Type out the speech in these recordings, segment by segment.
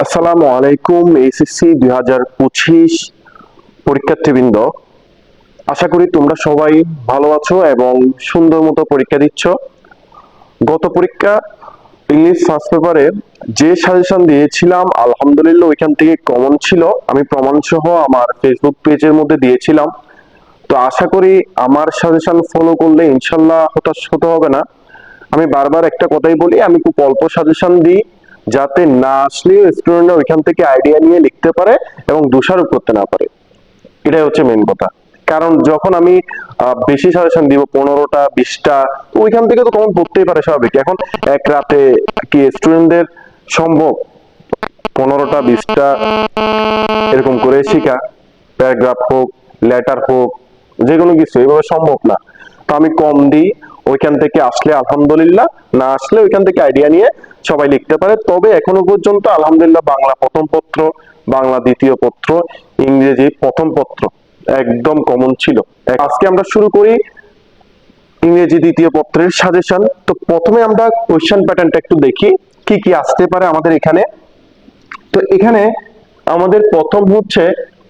আসসালামু আলাইকুম এইচএসসি 2025 পরীক্ষার্থীবৃন্দ, আশা করি তোমরা সবাই ভালো আছো এবং সুন্দর মতো পরীক্ষা দিচ্ছ। গত পরীক্ষা ইংলিশ ফার্স্ট পেপারে যে সাজেশন দিয়েছিলাম আলহামদুলিল্লাহ ওইখান থেকে কমন ছিল। আমি প্রমাণ সহ আমার ফেসবুক পেজের মধ্যে দিয়েছিলাম। তো আশা করি আমার সাজেশন ফলো করলে ইনশাল্লাহ হতাশ হতে হবে না। আমি বারবার একটা কথাই বলি, আমি খুব অল্প সাজেশন দিই যাতে না আসলেও স্টুডেন্টরা ওইখান থেকে আইডিয়া নিয়ে লিখতে পারে এবং দোষারোপ করতে না পারে। এটাই হচ্ছে মেন কথা। কারণ যখন আমি বেশি সাজেশন দিব 15টা 20টা, ওইখান থেকে তো কমন পড়তেই পারে স্বাভাবিক। এখন এক রাতে কি স্টুডেন্টদের সম্ভব 15টা 20টা এরকম করে শিখা? প্যারাগ্রাফ হোক, লেটার হোক, যে কোনো কিছু এভাবে সম্ভব না। তো আমি কম দিই, ওইখান থেকে আসলে আলহামদুলিল্লাহ, না আসলে ওইখান থেকে আইডিয়া নিয়ে সবাই লিখতে পারে। তবে এখনো পর্যন্ত আলহামদুলিল্লাহ বাংলা প্রথম পত্র, বাংলা দ্বিতীয় পত্র, ইংরেজি প্রথম পত্র একদম কমন ছিল। আজকে আমরা শুরু করি ইংরেজি দ্বিতীয় পত্রের সাজেশন। তো প্রথমে আমরা কোয়েশ্চেন প্যাটার্নটা একটু দেখি কি কি আসতে পারে আমাদের এখানে। তো এখানে আমাদের প্রথম হচ্ছে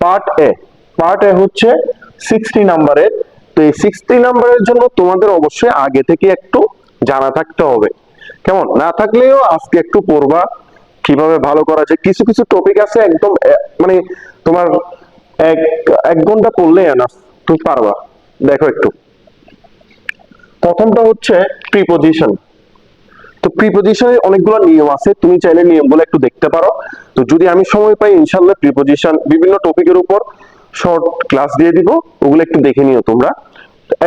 পার্ট এ। পার্ট এ হচ্ছে 60 নাম্বারের। তো এই 60 নাম্বারের জন্য তোমাদের অবশ্যই আগে থেকে একটু জানা থাকতে হবে। কেমন? না থাকলেও আজকে একটু পড়বা কিভাবে ভালো করা যায়। কিছু কিছু টপিক আছে একদম মানে তোমার এক এক ঘন্টা পড়লে এনাফ, তুমি পারবা। দেখো একটু, প্রথমটা হচ্ছে প্রিপজিশন। তো প্রিপজিশনের অনেকগুলো নিয়ম আছে, তুমি চাইলে নিয়মগুলো একটু দেখতে পারো। তো যদি আমি সময় পাই ইনশাল্লাহ প্রিপজিশন বিভিন্ন টপিকের উপর শর্ট ক্লাস দিয়ে দিব, ওগুলো একটু দেখে নিও তোমরা।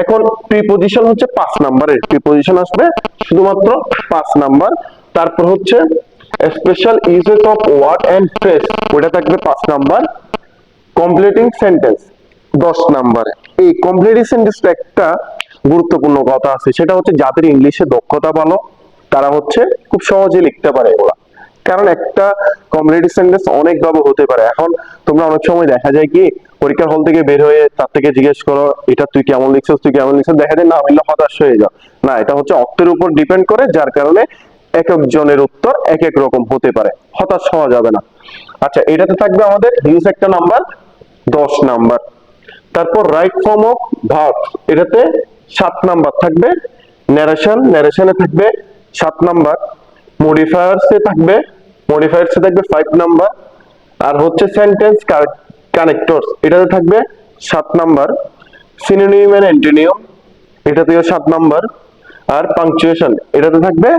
এখন প্রিপজিশন হচ্ছে 5 নাম্বারের প্রিপজিশন আসবে, শুধুমাত্র 5 নাম্বার। তারপর হচ্ছে special uses of word and phrase, ওটা থাকবে 5 নাম্বার। Completing sentence 10 number. এই কমপ্লিটিং সেন্টেন্সটা একটা গুরুত্বপূর্ণ কথা আছে, সেটা হচ্ছে যাদের ইংলিশে দক্ষতা ভালো তারা হচ্ছে খুব সহজে লিখতে পারে এগুলা। কারণ একটা কমপ্লিটিং সেন্টেন্স অনেক ভাবে হতে পারে। এখন তোমরা অনেক সময় দেখা যায় কি পরীক্ষার হল থেকে বের হয়ে তার থেকে জিজ্ঞেস করো এটা তুই কেমন লিখছিস, তুই কেমন লিখছিস, দেখা যায় না মিললে হতাশ হয়ে যাও। না, এটা হচ্ছে অর্থের উপর ডিপেন্ড করে, যার কারণে এক একজনের উত্তর এক এক রকম হতে পারে, হতাশ হওয়া যাবে না। আচ্ছা, এটাতে থাকবে আমাদের হিউজ একটা নাম্বার, 10 নাম্বার। তারপর রাইট ফর্ম অফ ভার্ব, এটাতে 7 নাম্বার থাকবে। ন্যারেশনে থাকবে 7 নাম্বার। মডিফায়ার্সে থাকবে 5 নাম্বার। আর হচ্ছে সেন্টেন্স কানেক্টরস, এটাতে থাকবে 7 নাম্বার। সিনোনিম এন্ড অ্যান্টোনিম, এটাতেও 7 নাম্বার। আর পাংচুয়েশন, এটাতে থাকবে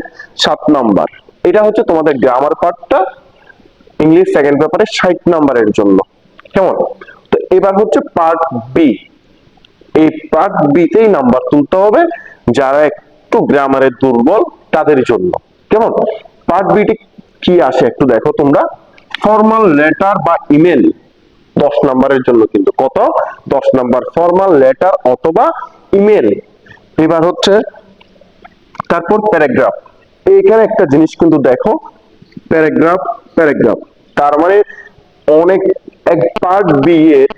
7 নাম্বার। এটা হচ্ছে তোমাদের গ্রামার পার্টটা ইংলিশ সেকেন্ড পেপারে 60 নাম্বারের জন্য। কেমন? তো এবার হচ্ছে পার্ট বি। এই পার্ট বি তেই নাম্বার তুলতে হবে যারা একটু গ্রামারে দুর্বল তাদের জন্য। কেমন? পার্ট বি কি আসে একটু দেখো তোমরা। ফর্মাল লেটার বা ইমেল 10 নাম্বারের জন্য, কিন্তু কত? 10 নাম্বার। ফর্মাল লেটার অথবা ইমেল। এবার হচ্ছে তারপর প্যারাগ্রাফ। এইখানে একটা জিনিস কিন্তু দেখো, প্যারাগ্রাফ প্যারাগ্রাফ তার মানে অনেক এক পার্ট বি এর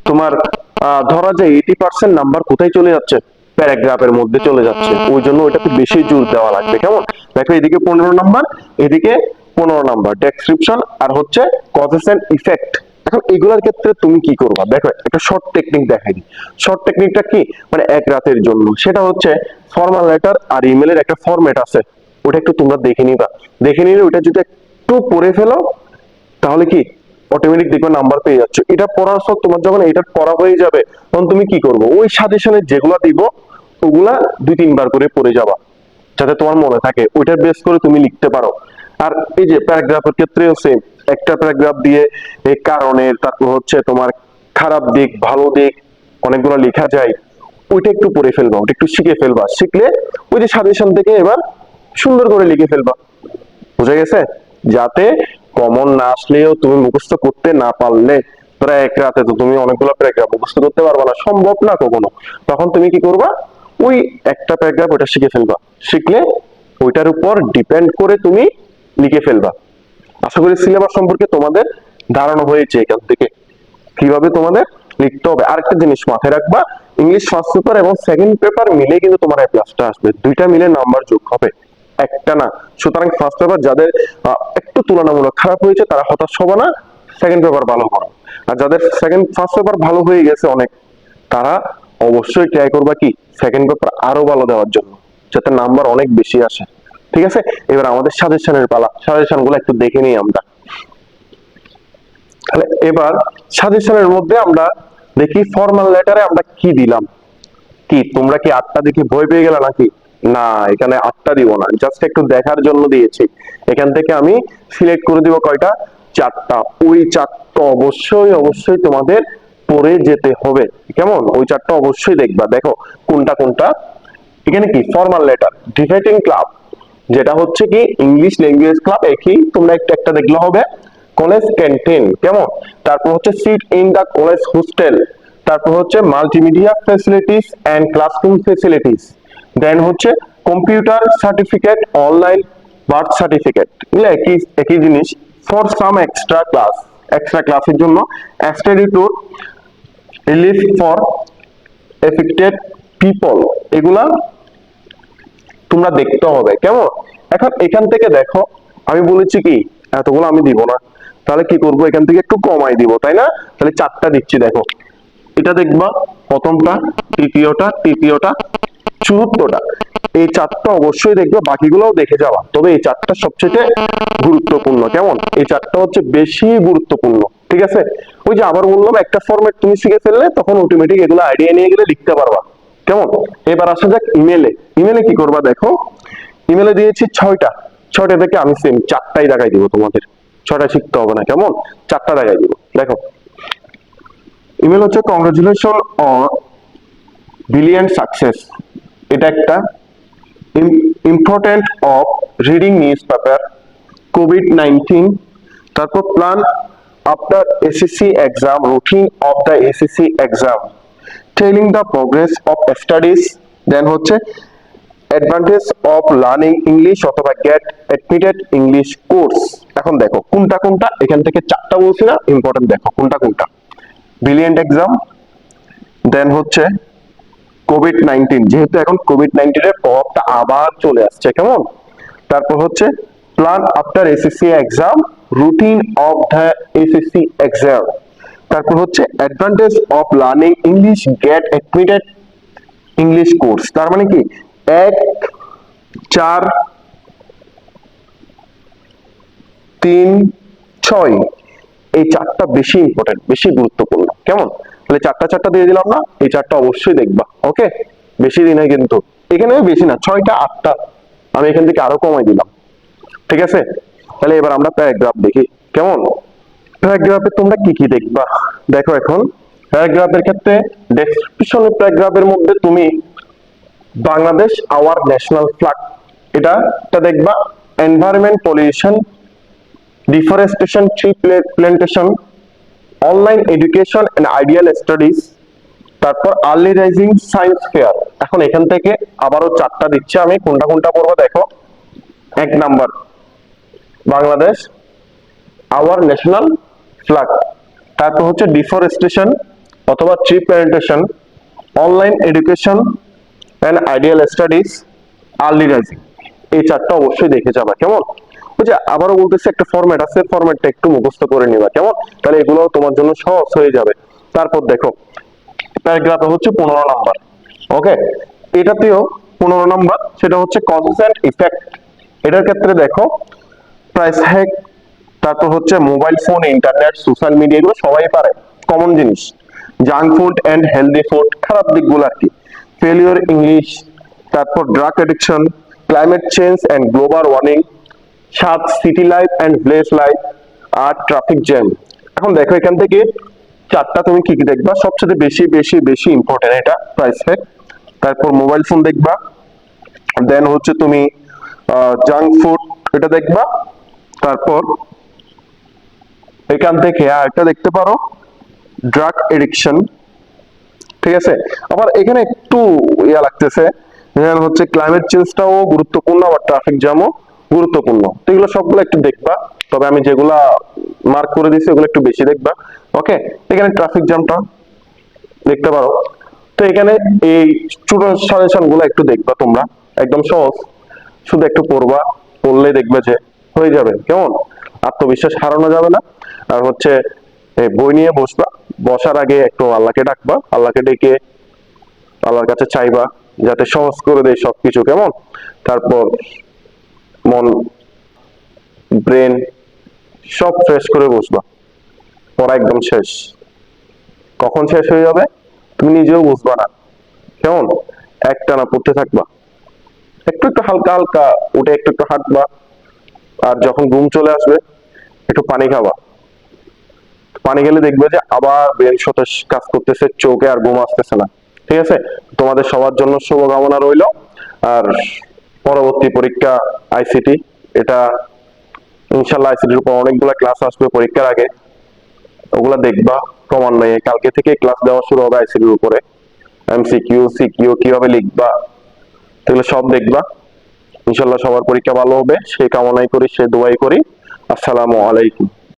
তোমার ধরা যায় 80% নাম্বার কোথায় চলে যাচ্ছে? প্যারাগ্রাফের মধ্যে চলে যাচ্ছে। ওই জন্য ওইটাতে বেশি জোর দেওয়া লাগবে। কেমন? দেখো এদিকে 15 নাম্বার, এদিকে 15 নাম্বার ডেসক্রিপশন, আর হচ্ছে কজেস এন্ড ইফেক্ট। এখন এগুলোর ক্ষেত্রে তুমি কি করবা দেখো, একটা শর্ট টেকনিক দেখাই দিই। শর্ট টেকনিকটা কি মানে এক রাতের জন্য, সেটা হচ্ছে ফর্মাল লেটার আর ইমেলের একটা ফরম্যাট আছে, ওটা একটু তোমরা দেখে নিবা। দেখে নিলে ওইটা যদি একটু পড়ে ফেলো তাহলে কি অটোমেটিক দেখবে নাম্বার পেয়ে যাচ্ছ। এটা পড়ার পর তোমার যখন এটা পড়া হয়ে যাবে তখন তুমি কি করবো, ওই সাজেশনে যেগুলা দিব ওগুলা 2-3 বার করে পড়ে যাবা, যাতে তোমার মনে থাকে, ওইটার বেস করে তুমি লিখতে পারো। আর এই যে প্যারাগ্রাফের ক্ষেত্রেও সেম, একটা প্যারাগ্রাফ দিয়ে এই কারণের, তারপর হচ্ছে তোমার খারাপ দিক ভালো দিক অনেকগুলো লেখা যায়, ওইটা একটু পড়ে ফেলবা, ওটা একটু শিখে ফেলবা। শিখলে ওই যে সাজেশন থেকে এবার সুন্দর করে লিখে ফেলবা। বুঝা গেছে? যাতে কমন না আসলেও তুমি মুখস্থ করতে না পারলে প্রায় এক রাতে তো তুমি অনেকগুলো প্যারাগ্রাফ মুখস্থ করতে পারবে না, সম্ভব না কখনো। তখন তুমি কি করবা, ওই একটা প্যারাগ্রাফ ওটা শিখে ফেলবা। শিখলে ওইটার উপর ডিপেন্ড করে তুমি লিখে ফেলবা। আশা করি সিলেবাস সম্পর্কে তোমাদের ধারণা হয়েছে এখান থেকে কিভাবে তোমাদের লিখতে হবে। আরেকটা জিনিস মাথায় রাখবা, ইংলিশ ফার্স্ট পেপার এবং সেকেন্ড পেপার মিলে কিন্তু তোমার এ প্লাসটা আসবে, দুইটা মিলে নাম্বার যোগ হবে। একটা না। সুতরাং ফার্স্ট পেপার যাদের একটু তুলনামূলক খারাপ হয়েছে তারা হতাশ হবে না, সেকেন্ড পেপার ভালো করো। আর যাদের ফার্স্ট পেপার ভালো হয়ে গেছে অনেক, তারা অবশ্যই ট্রাই করবা কি সেকেন্ড পেপার আরো ভালো দেওয়ার জন্য, যাতে নাম্বার অনেক বেশি আসে। ঠিক আছে, এবার আমাদের সাজেশনের পালা, সাজেশন গুলো একটু দেখে নিই আমরা। তাহলে এবার সাজেশনের মধ্যে আমরা দেখি ফর্মাল লেটারে আমরা কি দিলাম। কি তোমরা কি 8টা দেখে ভয় পেয়ে গেলে নাকি? না, এখানে 8টা দিব না, জাস্ট একটু দেখার জন্য দিয়েছি। এখান থেকে আমি সিলেক্ট করে দিব কয়টা, 4টা। ওই 4টা অবশ্যই অবশ্যই তোমাদের পড়ে যেতে হবে, কেমন? ওই 4টা অবশ্যই দেখবা, দেখো কোনটা কোনটা। এখানে কি ফর্মাল লেটার, ডিবেটিং ক্লাব, যেটা হচ্ছে কি ইংলিশ ল্যাঙ্গুয়েজ ক্লাব, একই তোমরা একটা একটা দেখলে হবে। কলেজ ক্যান্টিন, কেমন? তারপর হচ্ছে seat in the college hostel, তারপর হচ্ছে multimedia facilities and classroom facilities, then হচ্ছে computer certificate, online birth certificate, এগুলো একই একই জিনিস। For some extra class, extra ক্লাসের জন্য study tour, relief for affected people, এগুলা তোমরা দেখতে হবে, কেমন? এখন এখান থেকে দেখো, আমি বলেছি কি এতগুলো আমি দিব না, তাহলে কি করব, এখান থেকে একটু কমাই দিব, তাই না? তাহলে 4টা দিচ্ছি, দেখো এটা দেখবা, প্রথমটা, তৃতীয়টা, তৃতীয়টা, চতুর্থটা, এই 4টা অবশ্যই দেখবে, বাকিগুলোও দেখে যাওয়া, তবে এই 4টা সবচেয়ে গুরুত্বপূর্ণ, কেমন? এই 4টা হচ্ছে বেশি গুরুত্বপূর্ণ, ঠিক আছে? ওই যে আবার বললাম, একটা ফরম্যাট তুমি শিখে ফেললে তখন অটোমেটিক এগুলো আইডিয়া নিয়ে গেলে লিখতে পারবা, কেমন? এবার আসা যাক ইমেলে। ইমেলে কি করবা, দেখো ইমেলে দিয়েছি 6টা, 6টা থেকে আমি সেম 4টাই দেখাই দিব তোমাদের, 6টা শিখতে হবে না, কেমন? 4টা দেখাই দিব, দেখো ইমেল হচ্ছে কংগ্রাচুলেশন অন ব্রিলিয়ান্ট সাকসেস, এটা একটা important of reading newspaper, কোভিড-19, তারপর plan after SSC exam, routine of the SSC exam, telling the progress of studies, then হচ্ছে অ্যাডভান্টেজ অফ লার্নিং ইংলিশ অথবা গেট অ্যাডমিটেড ইংলিশ কোর্স। এখন দেখো কোনটা কোনটা, এখান থেকে 4টা বলছি না, ইম্পর্টেন্ট, দেখো কোনটা কোনটা। ব্রিলিয়ান্ট এক্সাম, দেন হচ্ছে কোভিড-19, যেহেতু এখন কোভিড-19 এর প্রভাবটা আবার চলে আসছে, কেমন? তারপর হচ্ছে plan after SSC exam, routine of the SSC exam, তারপর হচ্ছে advantage of learning English gate admitted English course. তার মানে কি 1 4 3 6, এই 4টা বেশি ইম্পর্টেন্ট, বেশি গুরুত্বপূর্ণ, কেমন? তাহলে 4টা দিয়ে দিলাম না, এই 4টা অবশ্যই দেখবা, ওকে? বেশি দিন কিন্তু এখানে বেশি না, 6টা 8টা, আমি এখান থেকে আরো কমাই দিলাম, ঠিক আছে? তাহলে এবার আমরা প্যারাগ্রাফ দেখি, কেমন? প্যারাগ্রাফে তোমরা কি কি দেখবা, দেখো এখন প্যারাগ্রাফের ক্ষেত্রে ডেসক্রিপশনের প্যারাগ্রাফের মধ্যে তুমি বাংলাদেশ আওয়ার ন্যাশনাল ফ্ল্যাগ, এটা দেখবা। Environment pollution, deforestation, tree plantation, online education and ideal studies, তারপর আর্লি রাইজিং সায়েন্স ফেয়ার। এখন এখান থেকে আবারও 4টা দিচ্ছি আমি, কোনটা কোনটা পড়বো দেখো। 1 number Bangladesh our national flag, তারপর হচ্ছে ডিফরেস্টেশন অথবা tree plantation, online education and ideal studies, early rising, এই 4টা অবশ্যই দেখে যাবা, কেমন? ওই যে আবারও বলতেছি, একটা ফরম্যাট আছে, ফরম্যাটটা একটু মুখস্থ করে নিবা, কেমন? তাহলে এগুলো তোমার জন্য সহজ হয়ে যাবে। তারপর দেখো প্যারাগ্রাফে হচ্ছে 15 নাম্বার, ওকে? এটাতেও 15 নাম্বার, সেটা হচ্ছে কজেস এন্ড ইফেক্ট। এটার ক্ষেত্রে দেখো প্রাইস হ্যাক, তারপর হচ্ছে mobile phone, internet, social media, এগুলো সবাই পারে, কমন জিনিস। Junk food and healthy food, খারাপ দিকগুলো আর কি। ফেলিওর ইংলিশ, তারপর drug addiction, climate change and global warming, 7 city life and village life, আর ট্রাফিক জ্যাম। এখন দেখো এখান থেকে 4টা তুমি কি কি দেখবা, সবচেয়ে বেশি বেশি বেশি ইম্পর্টেন্ট এটা প্রাইস হ্যাক, তারপর মোবাইল ফোন দেখবা, দেন হচ্ছে তুমি জাঙ্ক ফুড এটা দেখবা, তারপর এখান থেকে আরেকটা দেখতে পারো ড্রাগ এডিকশন, ঠিক আছে? আবার এখানে একটু ইয়া লাগতেছে, হচ্ছে ক্লাইমেট চেঞ্জটাও গুরুত্বপূর্ণ, আবার ট্রাফিক জ্যামও গুরুত্বপূর্ণ, তো এগুলো সবগুলো একটু দেখবা, তবে আমি যেগুলা মার্ক করে দিয়েছি ওগুলো একটু বেশি দেখবা, ওকে? এখানে ট্রাফিক জ্যামটা দেখতে পারো। তো এখানে এই স্টুডেন্ট সাজেশন গুলো একটু দেখবা তোমরা, একদম সহজ। শুধু একটু পড়বা, পড়লে দেখবে যে হয়ে যাবে। কেমন? আত্মবিশ্বাস হারানো যাবে না। আর হচ্ছে এই বই নিয়ে বসবা, বসার আগে একটু আল্লাহকে ডাকবা, আল্লাহকে ডেকে আল্লাহর কাছে চাইবা যাতে সহজ করে দেয় সবকিছু। কেমন? তারপর মন, ব্রেন সব ফ্রেশ করে বসবা, পড়া একদম শেষ। কখন শেষ হয়ে যাবে তুমি নিজেও বুঝবা না। কেমন? একটানা পড়তে থাকবা, একটু একটু হালকা হালকা উঠে একটু একটু হাঁটবা, আর যখন ঘুম চলে আসবে একটু পানি খাবা। পানি খেলে দেখবে যে আবার ব্রেন সতেজ কাজ করতেছে, চোখে আর ঘুম আসতেছে না। ঠিক আছে? তোমাদের সবার জন্য শুভকামনা রইল। আর পরবর্তী পরীক্ষা আইসিটি, এটা ইনশাল্লাহ আইসিটির উপর অনেকগুলো ক্লাস আসবে পরীক্ষার আগে, ওগুলা দেখবা ক্রমান্বয়ে। কালকে থেকে ক্লাস দেওয়া শুরু হবে আইসিটির উপরে, এমসিকিউ সিকিউ কিভাবে লিখবা এগুলো সব দেখবা। ইনশাল্লাহ সবার পরীক্ষা ভালো হবে সেই কামনাই করি, সেই দোয়াই করি। আসসালামু আলাইকুম।